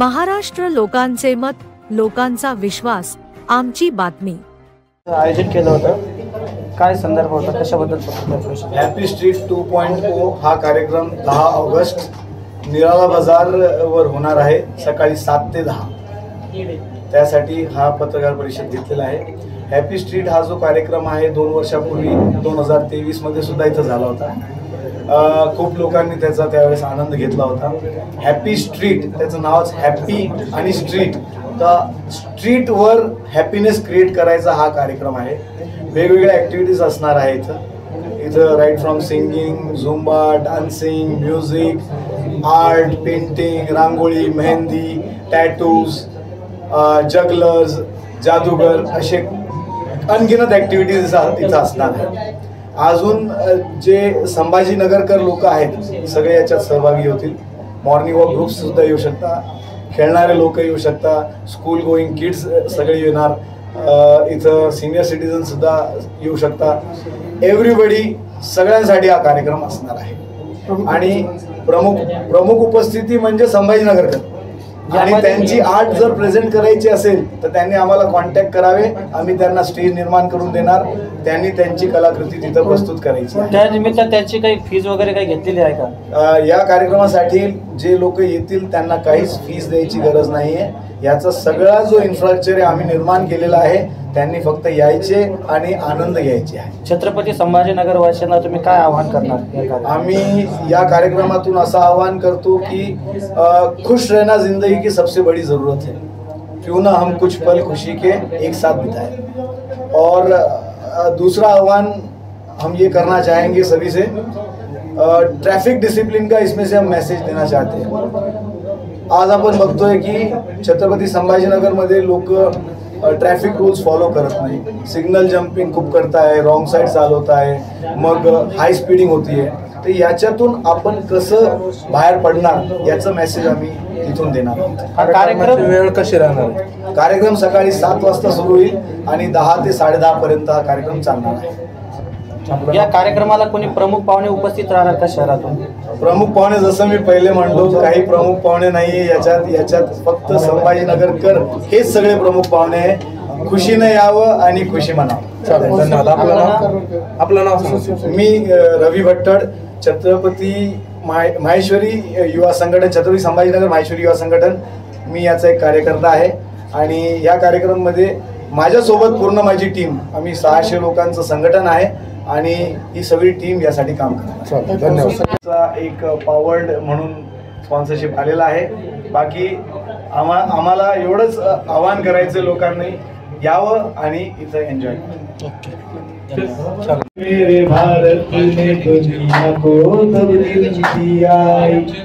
महाराष्ट्र लोकांचे मत, लोकांचा विश्वास, आमची बातमी। आयोजित केलं होतं, काय संदर्भ होता, कशाबद्दल? हॅपी स्ट्रीट 2.0 हा कार्यक्रम 10 ऑगस्ट निराला बाजारवर होणार आहे, सकाळी 7 ते 10। त्यासाठी हा पत्रकार परिषद घेतलेला आहे। हॅपी स्ट्रीट हा जो कार्यक्रम आहे 2 वर्षापूर्वी 2023 मध्ये सुद्धा इथं झाला होता। खूप लोकांनी त्याचा त्यावेळेस आनंद घेतला होता। हॅपी स्ट्रीट त्याचं नावच हॅपी आणि स्ट्रीट, तर स्ट्रीटवर हॅपीनेस क्रिएट करायचा हा कार्यक्रम आहे। वेगवेगळ्या ॲक्टिव्हिटीज असणार आहे इथं right from singing, zumba, dancing, music, art, painting, rangoli, mehndi, tattoos, jugglers, जादूगर असे अनगिनत ॲक्टिव्हिटीज इथं असणार आहेत। अजून जे संभाजीनगरकर लोक आहेत सगळे याच्यात सहभागी होतील। मॉर्निंग वॉक ग्रुप्स सुद्धा येऊ शकता, खेळणारे लोक येऊ शकता, स्कूल गोईंग किड्स सगळे येणार, इथं सिनियर सिटीजन सुद्धा येऊ शकता। एव्हरीबडी सगळ्यांसाठी हा कार्यक्रम असणार आहे। आणि प्रमुख उपस्थिती म्हणजे संभाजीनगरकर, आणि त्यांची आर्ट जर प्रेझेंट करायची असेल तर त्यांनी आम्हाला कॉन्टॅक्ट करावे, आम्ही त्यांना स्टेज निर्माण करून देणार, त्यांनी त्यांची कलाकृती तिथं प्रस्तुत करायची। त्या निमित्त त्याची काही फीज वगैरे काही घेतलेली आहे का? या कार्यक्रमासाठी जे लोक येतील त्यांना काहीच फीस द्यायची गरज नाही आहे। याचा सगळा जो इन्फ्रास्ट्रक्चर आहे आम्ही निर्माण केलेला आहे, त्यांनी फक्त यायचे आणि आनंद घ्यायचे आहे। छत्रपती संभाजीनगर वासियांना तुम्ही काय आवाहन करणार? आम्ही या कार्यक्रमातून असं आवाहन करतो की खुश रहना जिंदगी की सबसे बड़ी ज़रूरत है, क्यों ना हम कुछ पल खुशी के एक साथ बिताएं। और दूसरा आह्वान हम ये करना चाहेंगे सभी से, ट्रैफिक डिसिप्लिन का इसमें से हम मैसेज देना चाहते हैं। आज आपण बघतोय की छत्रपती संभाजीनगरमध्ये लोक ट्रॅफिक रूल्स फॉलो करत नाही, सिग्नल जंपिंग खूप करताय, रॉंग साईड चालवत आहे, मग हाय स्पीडिंग होतीये। तर याच्यातून आपण कसं बाहेर पडणार याचं मेसेज आम्ही तिथून देणार आहोत। हा कार्यक्रम वेळ कशी राहणार? कार्यक्रम सकाळी 7 वाजता सुरू होईल आणि 10 ते 10:30 पर्यंत हा कार्यक्रम चालणार आहे। या कार्यक्रमाला कोणी प्रमुख पाहुणे उपस्थित राहणार का शहरातून? प्रमुख पाहुणे जसं मी पहिले म्हणलो, काही प्रमुख पाहुणे नाहीये याच्यात फक्त संभाजीनगरकर हेच सगळे प्रमुख पाहुणे आहे। खुशीने यावं आणि खुशी मनावं। धन्यवाद। आपलं नाव सांगा। मी रवी भट्टड, छत्रपती माहेश्वरी युवा संघटन, छत्रपती संभाजीनगर माहेश्वरी युवा संघटन, मी याचा एक कार्यकर्ता आहे। आणि या कार्यक्रमामध्ये माझ्यासोबत पूर्ण माझी टीम, आम्ही 600 लोकांचं संघटन आहे आणि ही सगळी टीम यासाठी काम करते। धन्यवाद। एक पॉवर्ड म्हणून स्पॉन्सरशिप आलेला आहे। बाकी आम्हाला एवढंच आवाहन करायचं, लोकांनी यावं आणि इथं एन्जॉय करावं। मेरे भारत ने दुनिया को तब्दील किया,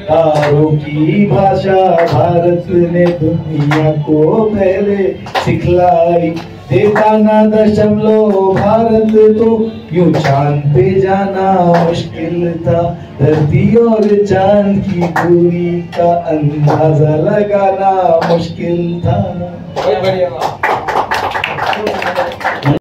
तारों की भाषा भारत ने दुनिया को पहले सिखलाई, देता ना दशमलव भारत तो यूं चांद पे जाना मुश्किल था, धरती और चांद की दूरी का अंदाजा लगाना मुश्किल था।